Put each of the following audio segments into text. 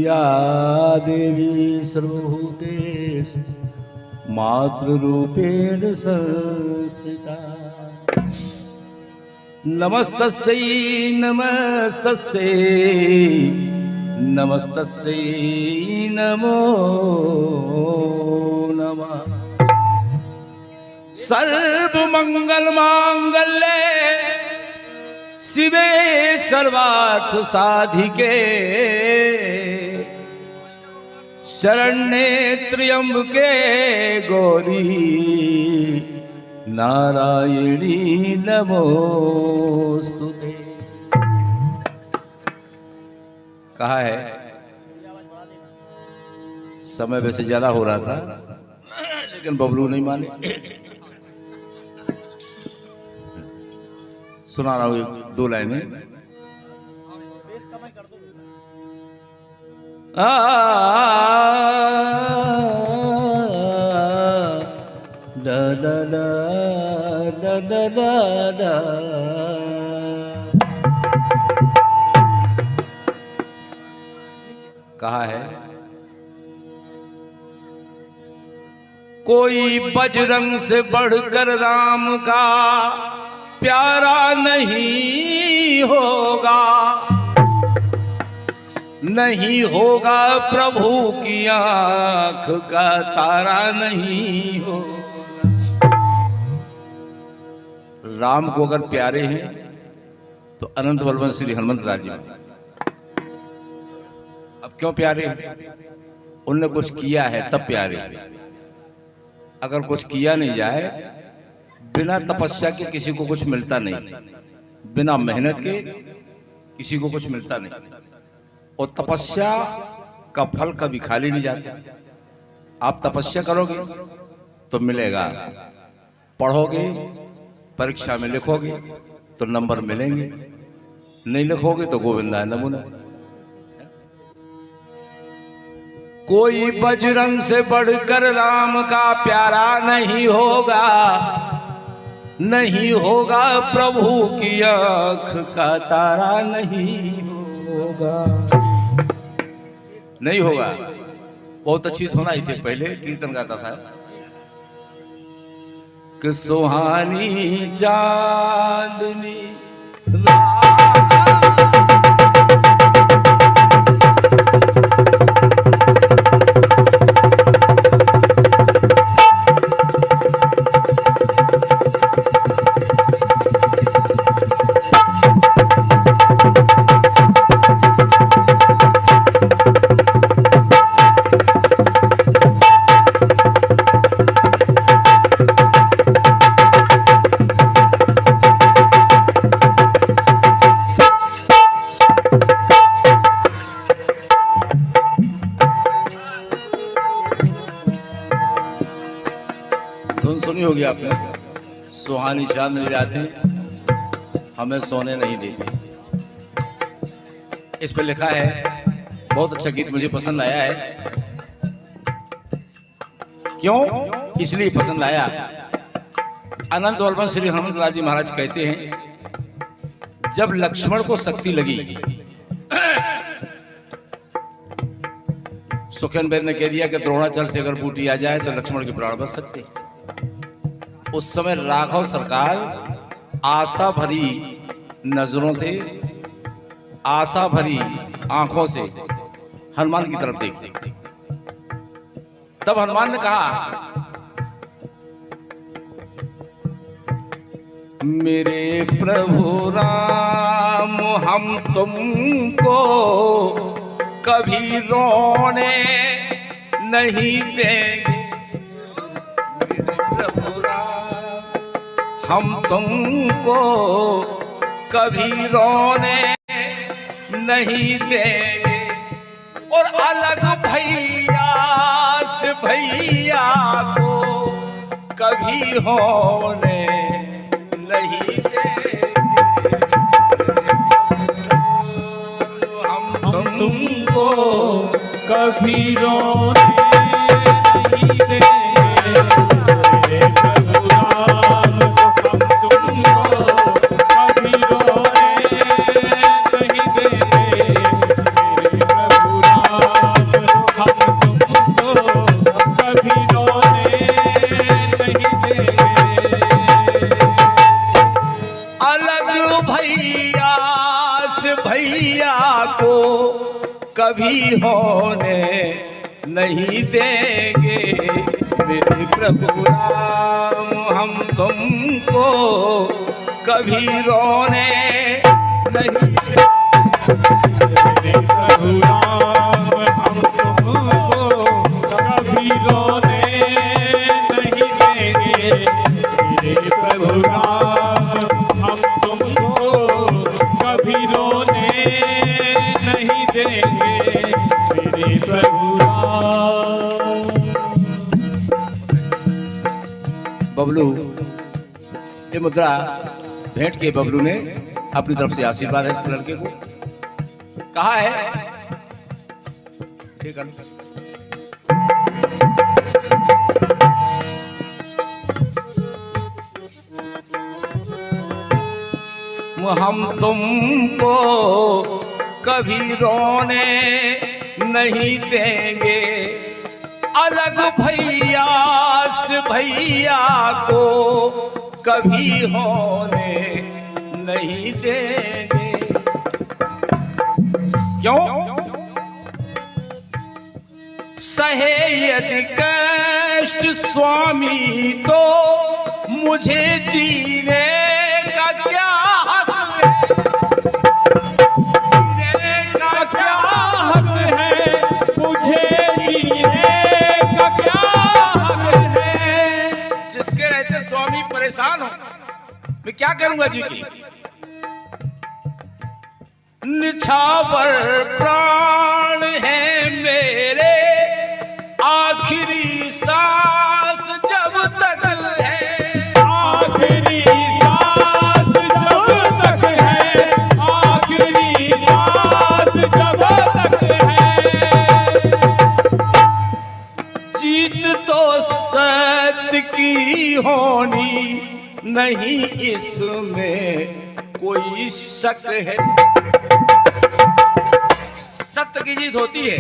या देवी सर्वभूतेषु मातृरूपेण संस्थिता। नमस्तस्यै नमस्तस्यै नमस्तस्यै नमो नमः। सर्वमंगल मांगल्ये शिवे सर्वार्थ साधिके शरण्ये त्र्यंबके गौरी नारायणी नमोस्तुते। कहा है समय वैसे ज्यादा हो रहा था लेकिन बबलू नहीं माने। सुना रहा हूं दो लाइनें। ला ला ला ला ला ला ला। कहा है कोई बजरंग से बढ़कर राम का प्यारा नहीं होगा, नहीं होगा प्रभु की आंख का तारा नहीं होगा। राम को अगर प्यारे हैं तो अनंत बलवंत श्री हनुमंत राजी। अब क्यों प्यारे हैं? उनने कुछ किया है तब प्यारे। अगर कुछ किया नहीं जाए, बिना तपस्या के किसी को कुछ मिलता नहीं, बिना मेहनत के किसी को कुछ मिलता नहीं। और तपस्या का फल कभी खाली नहीं जाता। आप तपस्या करोगे तो मिलेगा, पढ़ोगे परीक्षा में लिखोगे तो नंबर मिलेंगे, नहीं लिखोगे तो गोविंदा नमूना। कोई बजरंग से बढ़कर राम का प्यारा नहीं होगा, नहीं होगा प्रभु की आंख का तारा नहीं होगा। नहीं होगा। बहुत अच्छी धुन आई थी, पहले कीर्तन गाता था कि सुहानी चांदनी सुनी होगी आपने। सुहानी चांदनी रातें हमें सोने नहीं देती। इस पर लिखा है, बहुत अच्छा गीत मुझे पसंद आया है। क्यों इसलिए पसंद आया, अनंत बलवंत श्री हनुमंत लाल जी महाराज कहते हैं जब लक्ष्मण को शक्ति लगी, सुखेन बैद ने कह दिया कि द्रोणाचार्य से अगर बूटी आ जाए तो लक्ष्मण के प्राण बच सकते। उस समय राघव सरकार आशा भरी नजरों से, आशा भरी आंखों से हनुमान की तरफ देखी। तब हनुमान ने कहा, मेरे प्रभु राम हम तुमको कभी रोने नहीं देंगे। हम तुमको कभी रोने नहीं देंगे और अलग भैया से भैया को कभी होने नहीं देंगे। हम तुमको कभी रोने नहीं देंगे। प्रभु राम कभी होने नहीं देंगे मेरे प्रभु राम, हम तुमको कभी रोने नहीं देंगे। प्रभु राम, हम तुमको कभी रोने नहीं देंगे। मेरे प्रभु राम, हम तुमको कभी रोने नहीं देंगे। बबलू ये मुद्रा भेंट के बबलू ने अपनी तरफ से आशीर्वाद है इस लड़के को कहा है। ठीक है, हम तुमको कभी रोने नहीं देंगे, अलग भैया से भैया को कभी होने नहीं देंगे। क्यों? सहे यदि कष्ट स्वामी तो मुझे जीने का क्या हक है? जीने का क्या हक है? मुझे जीने का क्या हक है? जिसके रहते स्वामी परेशान हो, मैं क्या करूंगा जी की? निछावर प्राण है मेरे, आखिरी सांस जब तक है, आखिरी सांस जब तक है, आखिरी सांस जब तक है। जीत तो सत्य की होनी नहीं, इसमें कोई शक है। सत्य की जीत होती है।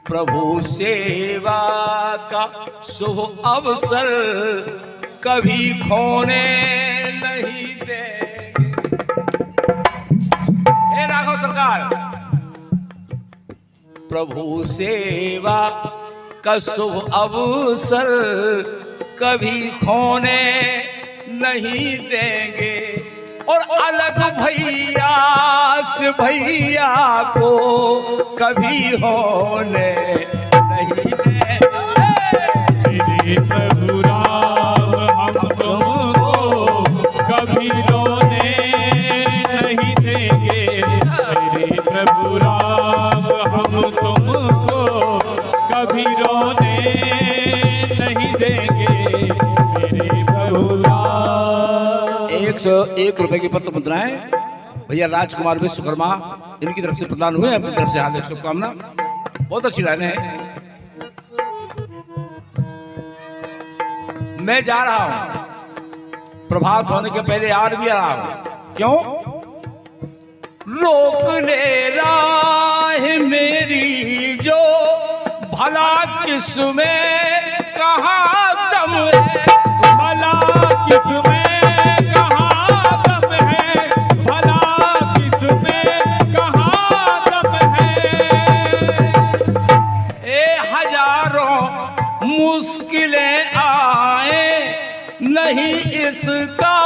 प्रभु सेवा का शुभ अवसर कभी खोने नहीं देंगे। हे राघव सरकार, प्रभु सेवा का शुभ अवसर कभी खोने नहीं देंगे, और अलग भैया से भैया को कभी होने नहीं देंगे। मेरे प्रभु राम, हम तुमको कभी रोने नहीं देंगे। मेरे प्रभु राम, हम तुमको कभी रोने नहीं देंगे। मेरे प्रभु राम। 101 रुपए की पत्र मुद्राएं भैया राजकुमार विश्वकर्मा इनकी तरफ से प्रदान हुए। अपनी तरफ से हार्दिक शुभकामना। बहुत अच्छी लाइनें हैं। मैं जा रहा हूं, प्रभात होने के पहले आ भी रहा हूं। क्यों? रोक ले राह मेरी जो, भला किसमें कहाँ दम है, भला किसमें मुश्किलें आए नहीं, इसका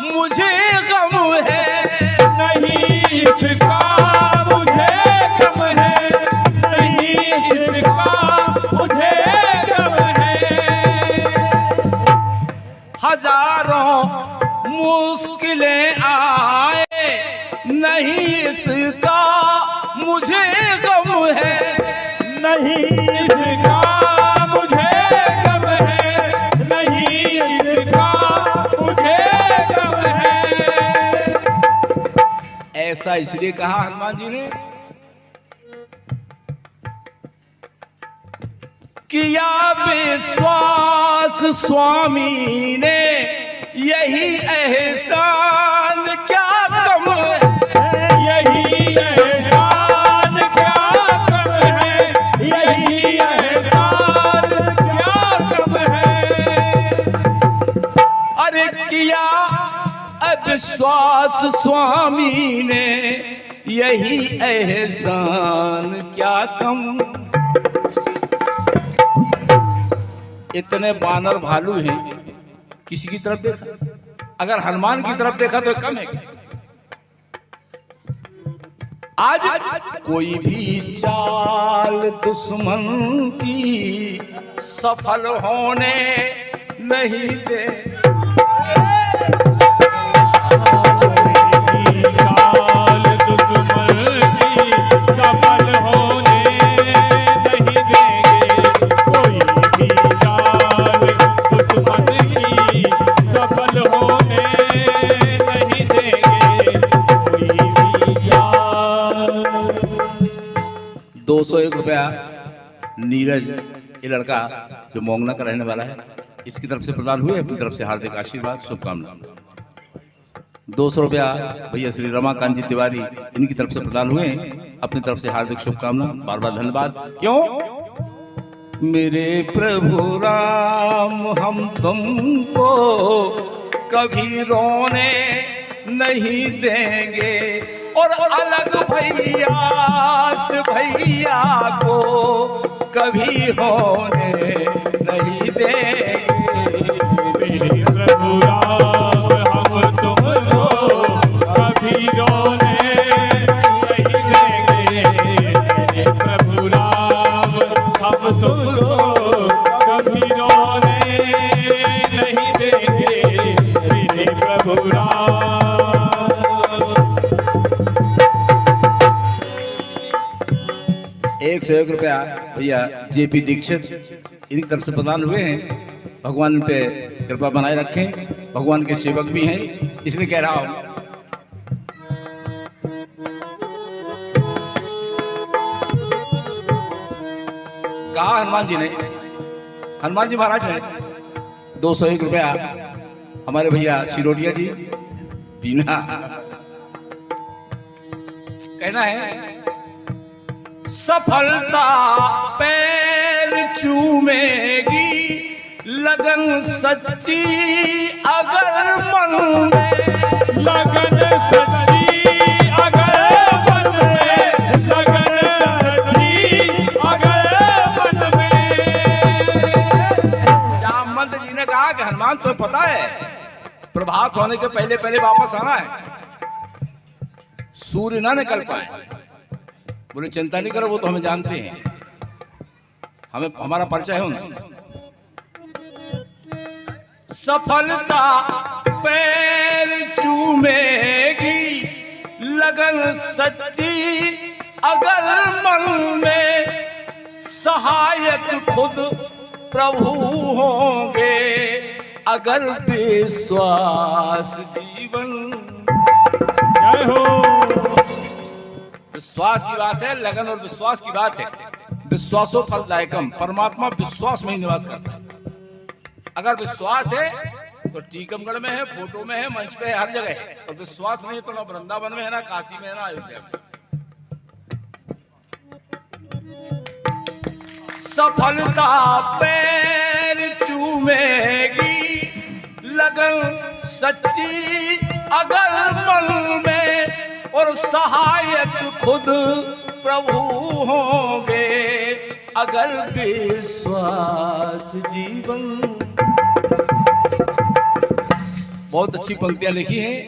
मुझे गम है, नहीं इसका मुझे गम है, नहीं इसका मुझे गम है। हजारों मुश्किलें आए नहीं, इसका मुझे गम है, नहीं इसका ऐसा इसलिए कहा हनुमान जी ने, किया विश्वास स्वामी ने यही एहसान क्या कम है, यही एहसान क्या कम है, यही एहसान विश्वास स्वामी ने यही एहसान क्या कम। इतने बानर भालू हैं, किसी की तरफ देखा? अगर हनुमान की तरफ देखा तो कम है। आज कोई भी चाल दुश्मन की सफल होने नहीं दे। चाल दुश्मन की सफल होने नहीं देंगे। कोई भी चाल दुश्मन की सफल होने नहीं देंगे। कोई भी चाल। 201 रुपया नीरज, ये लड़का जो मोंगना का रहने वाला है, इसकी तरफ से प्रदान हुए। अपनी तरफ से हार्दिक आशीर्वाद, शुभकामना। 200 रुपया भैया श्री रमाकांत जी तिवारी, इनकी तरफ से प्रदान हुए। अपनी तरफ से हार्दिक शुभकामना, बार बार धन्यवाद। क्यों? मेरे प्रभु राम हम तुमको कभी रोने नहीं देंगे, और अलग भैया से भैया को कभी होने नहीं देंगे। मेरे प्रभु राम हम तुमको कभी रोने नहीं देंगे। मेरे प्रभु राम हम तुमको कभी रोने नहीं देंगे। मेरे प्रभु राम। 101 रुपया भैया जेपी दीक्षित, इनकी तरफ से प्रदान हुए हैं। भगवान पे कृपा बनाए रखें, भगवान के सेवक भी हैं, इसलिए कह रहा हूं। कहा हनुमान जी ने, हनुमान जी महाराज ने 201 रुपया हमारे भैया सिरोडिया जी पीना कहना है। सफलता पैर चूमेगी, लगन सच्ची अगर मन में। लगन सच्ची अगर मन में। लगन सच्ची अगर मन में। श्यामंत जी ने कहा कि हनुमान तुम्हें पता है प्रभात होने के पहले पहले वापस आना है, सूर्य ना निकल पाए। बोले चिंता नहीं करो, वो तो हमें जानते हैं, हमें हमारा परिचय है उनसे। सफलता पैर चूमेगी, लगन सच्ची अगर मन में। सहायक खुद प्रभु होंगे, अगर विश्वास जीवन। जय हो। विश्वास की बात है, लगन और विश्वास की बात है। विश्वासो फलदायकम, परमात्मा विश्वास में ही निवास करता है। अगर विश्वास है तो टीकमगढ़ में है, फोटो में है, मंच पे है, हर जगह है। और विश्वास नहीं है तो ना वृंदावन में है, ना काशी में है, ना अयोध्या में। सफलता पैर चूमेगी, लगन सच्ची अगर मन में। और सहायक खुद प्रभु होंगे, अगर विश्वास जीवन। बहुत अच्छी पंक्तियां लिखी हैं।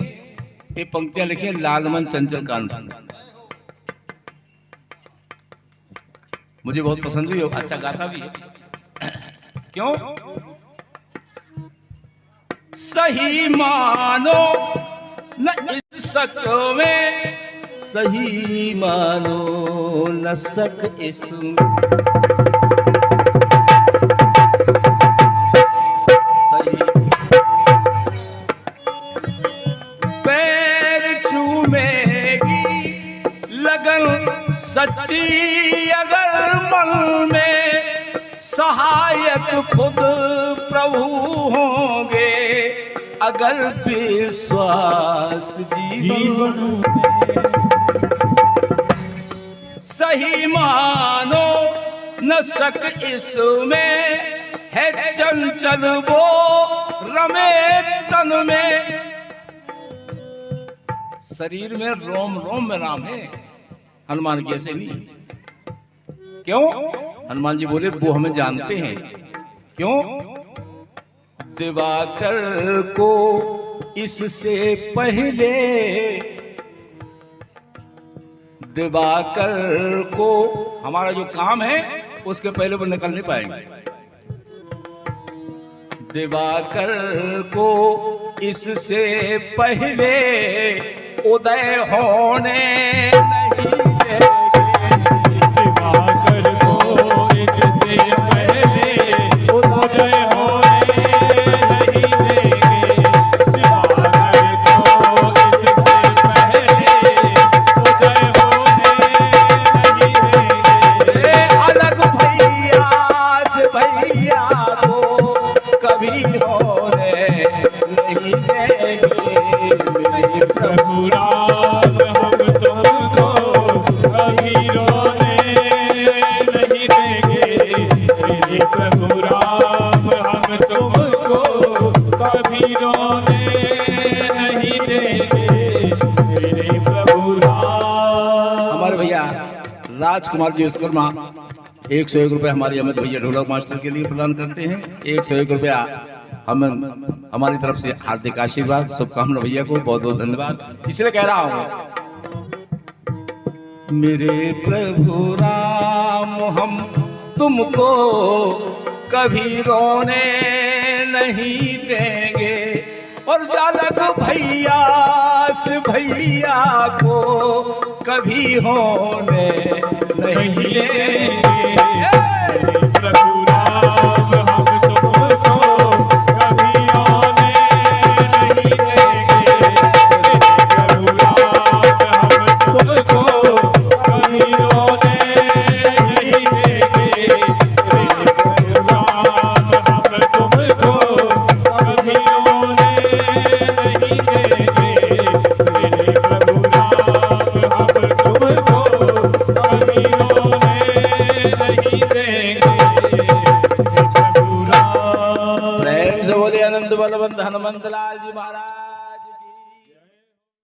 ये पंक्तियां लिखी हैं लालमन चंचल कांत, मुझे बहुत पसंद हुई, अच्छा गाता भी है। क्यों? सही मानो न इस शक में, सही मानो न शक इसमें। सही पैर चूमेगी, लगन सच्ची अगर मन में। सहायक खुद प्रभु होंगे, अगर विश्वास जीवन। सही मानो न शक इसमें, है चंचल वो रमे तन में। शरीर में रोम रोम में राम है, हनुमान की ऐसे नहीं। क्यों? हनुमान जी बोले वो हमें जानते हैं। क्यों? दिवाकर को इससे पहले, दिवाकर को हमारा जो काम है उसके पहले वो निकल नहीं पाएंगे। दिवाकर को इससे पहले उदय होने नहीं देंगे। दिवाकर को इससे पहले उदय होने नहीं देंगे। दिवाकर को इससे पहले उदय होने नहीं देंगे। अलग भैया से भैया को कभी होने नहीं देंगे। मेरे प्रभु राम हम तुमको कभी रोने नहीं देंगे। मेरे प्रभु राम हम तुमको कभी रोने नहीं देंगे। मेरे प्रभु राम। हमारे भैया राजकुमार जी विश्वकर्मा 101 रुपये हमारे अमित भैया ढोलक मास्टर के लिए प्रदान करते हैं। 101 रुपया हम हमारी तरफ से हार्दिक आशीर्वाद, शुभकामना भैया को बहुत बहुत धन्यवाद। इसलिए कह रहा हूं, मेरे प्रभु राम हम तुमको कभी रोने नहीं देंगे, और जालक भैया से भैया को कभी होने नहीं देंगे।